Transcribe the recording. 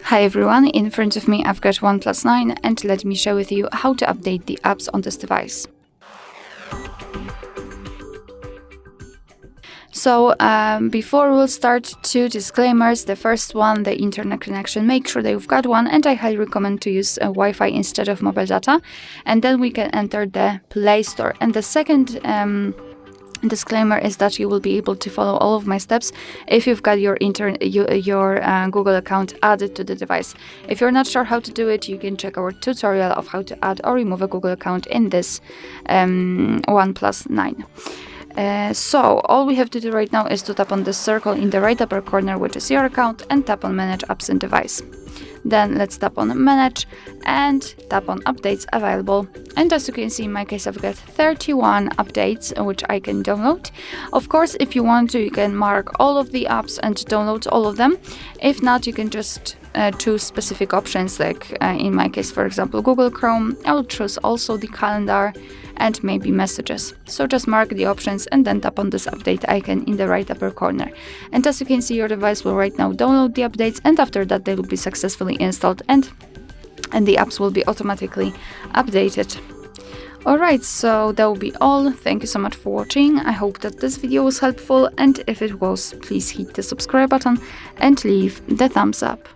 Hi everyone, in front of me I've got OnePlus 9 and let me share with you how to update the apps on this device. So before we'll start, two disclaimers. The first one, the internet connection, make sure that you've got one, and I highly recommend to use Wi-Fi instead of mobile data, and then we can enter the Play Store. And the second disclaimer is that you will be able to follow all of my steps if you've got your Google account added to the device. If you're not sure how to do it, you can check our tutorial of how to add or remove a Google account in this OnePlus 9. So all we have to do right now is to tap on this circle in the right upper corner, which is your account, and tap on Manage Apps and Device. Then let's tap on Manage and tap on Updates Available. And as you can see, in my case, I've got 31 updates which I can download. Of course, if you want to, you can mark all of the apps and download all of them. If not, you can just choose specific options, like in my case, for example, Google Chrome. I will choose also the calendar and maybe messages. So just mark the options and then tap on this update icon in the right upper corner. And as you can see, your device will right now download the updates, and after that they will be successfully installed and the apps will be automatically updated. Alright, so that will be all. Thank you so much for watching. I hope that this video was helpful, and if it was, please hit the subscribe button and leave the thumbs up.